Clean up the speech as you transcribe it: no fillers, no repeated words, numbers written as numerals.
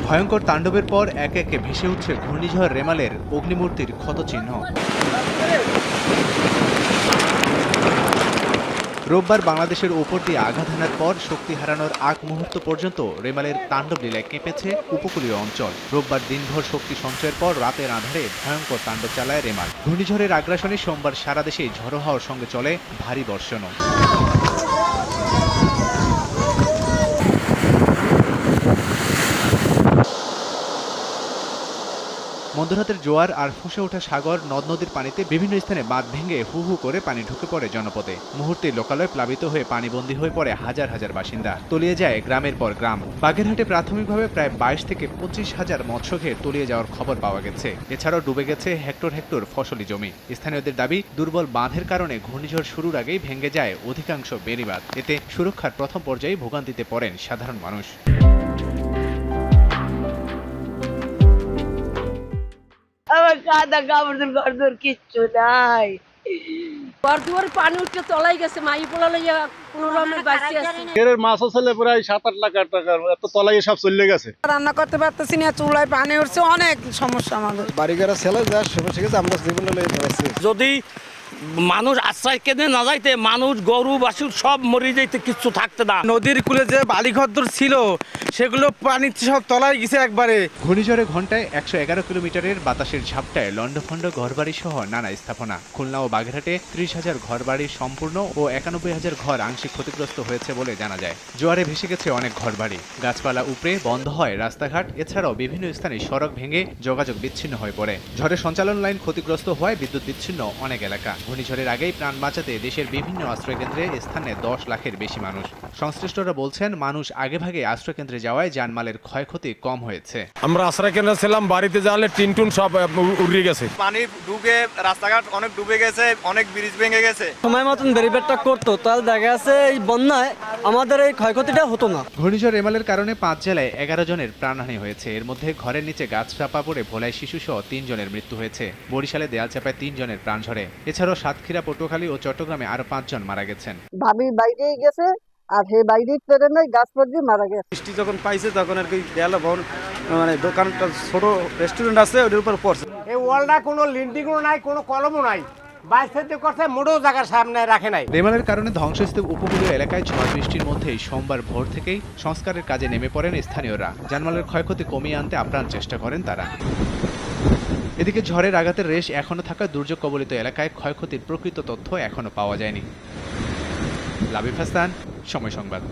ভয়ঙ্কর তাণ্ডবের পর একে একে ভেসে উঠছে ঘূর্ণিঝড় রেমালের অগ্নিমূর্তির ক্ষতচিহ্ন। রোববার বাংলাদেশের ওপর দিয়ে আঘাত হানার পর শক্তি হারানোর আগ মুহূর্ত পর্যন্ত রেমালের তাণ্ডব লীলায় কেঁপেছে উপকূলীয় অঞ্চল। রোববার দিনভর শক্তি সঞ্চয়ের পর রাতের আঁধারে ভয়ঙ্কর তাণ্ডব চালায় রেমাল। ঘূর্ণিঝড়ের আগ্রাসনে সোমবার সারা দেশে ঝড়ো হাওয়ার সঙ্গে চলে ভারী বর্ষণও। মধ্যরাতের জোয়ার আর ফুঁসে ওঠা সাগর, নদ নদীর পানিতে বিভিন্ন স্থানে বাঁধ ভেঙে হু হু করে পানি ঢুকে পড়ে জনপদে। মুহূর্তে লোকালয় প্লাবিত হয়ে পানিবন্দী হয়ে পড়ে হাজার হাজার বাসিন্দা। তলিয়ে যায় গ্রামের পর গ্রাম। বাগেরহাটে প্রাথমিকভাবে প্রায় 22 থেকে 25,000 মৎস্যঘের তলিয়ে যাওয়ার খবর পাওয়া গেছে। এছাড়াও ডুবে গেছে হেক্টর হেক্টর ফসলি জমি। স্থানীয়দের দাবি, দুর্বল বাঁধের কারণে ঘূর্ণিঝড় শুরুর আগেই ভেঙে যায় অধিকাংশ বেড়িবাঁধ। এতে সুরক্ষার প্রথম পর্যায়ে ভোগান্তিতে পড়েন সাধারণ মানুষ। আমার কাদা কাপড় ঘর কিচ্ছু নাই। ঘর দুয়ার পানি উঠে তলাই গেছে, মাই পোলা লইয়া কোনো রকমের বাঁচি আছে। এর মাছ আসলে প্রায় 7-8 লাখ টাকা, এত তলাই সব চলে গেছে। রান্না করতে পারতেছি না, চুলায় পানি উঠছে, অনেক সমস্যা আমাদের। বাড়িঘর ছেলে যা সমস্যা গেছে, আমরা জীবনে যদি মানুষ আশ্রয় কেঁদে না যাইতে, মানুষ গরু বাছুর সব মরে যাইতে, কিচ্ছু থাকতে না। নদীর কূলে যে বালিঘর ছিল সেগুলো পানি সব তলায় গেছে একবারে। ঘূর্ণিঝড়ে ঘন্টায় 111 কিলোমিটারের বাতাসের ঝাপটায় লন্ডভন্ড ঘরবাড়ি সহ নানা স্থাপনা। খুলনা ও বাগেরহাটে 30,000 ঘরবাড়ির সম্পূর্ণ ও 91,000 ঘর আংশিক ক্ষতিগ্রস্ত হয়েছে বলে জানা যায়। জোয়ারে ভেসে গেছে অনেক ঘরবাড়ি, গাছপালা উপড়ে বন্ধ হয় রাস্তাঘাট। এছাড়াও বিভিন্ন স্থানে সড়ক ভেঙে যোগাযোগ বিচ্ছিন্ন হয়ে পড়ে। ঝড়ে সঞ্চালন লাইন ক্ষতিগ্রস্ত হওয়ায় বিদ্যুৎ বিচ্ছিন্ন অনেক এলাকা। ঘূর্ণিঝড়ের আগেই প্রাণ বাঁচাতে দেশের বিভিন্ন আশ্রয়কেন্দ্রে স্থানে 10 লাখের বেশি মানুষ। সংশ্লিষ্টরা বলছেন, মানুষ আগেভাগে আশ্রয়কেন্দ্রে যাওয়ায় জানমালের ক্ষয়ক্ষতি কম হয়েছে। আমরা আশ্রয় কেন্দ্রে ছিলাম, বাড়িতে যাওয়ালে টিনটুন সব উড়ে গেছে। পানি ঢুকে রাস্তাঘাট অনেক ডুবে গেছে, অনেক ব্রিজ ভেঙে গেছে। সময় মতন ব্যারিকেডটা করতো, তাহলে দেখা যাচ্ছে এই বন্যায় আমাদের এই ক্ষয়ক্ষতিটা হতো না। ঘূর্ণিঝড় রেমালের কারণে 5 জেলায় 11 জনের প্রাণহানি হয়েছে। এর মধ্যে ঘরের নিচে গাছ চাপা পড়ে ভোলায় শিশুসহ 3 জনের মৃত্যু হয়েছে। বরিশালে দেয়াল চাপায় 3 জনের প্রাণ ঝরে। এছাড়াও সাতক্ষীরা, পটুয়াখালী ও চট্টগ্রামে আরো 5 জন মারা গেছেন। ভাবি বাইরে গেছে, আর হে বাইরে পেরে নাই, গাছ পড়ে মারা গেছে। বৃষ্টি যখন পাইছে তখন আর কি দেয়ালে ভবন, মানে দোকানটা ছোট রেস্টুরেন্ট আছে, ওটার উপর পড়ছে। এই ওয়ালটা কোনো লিন্ডিংও নাই, কোনো কলমও নাই, বাইরে করতে মোটেও জায়গার সামনে রাখে নাই। রেমালের কারণে ধ্বংসস্তূপ উপকূলীয় এলাকায় ঝড় বৃষ্টির মধ্যেই সোমবার ভোর থেকেই সংস্কারের কাজে নেমে পড়েন স্থানীয়রা। জানমালের ক্ষয়ক্ষতি কমিয়ে আনতে আপ্রাণ চেষ্টা করেন তারা। এদিকে ঝড়ের আঘাতের রেশ এখনো থাকা দুর্যোগ কবলিত এলাকায় ক্ষয়ক্ষতির প্রকৃত তথ্য এখনো পাওয়া যায়নি। লাবিব হাসান, সময় সংবাদ।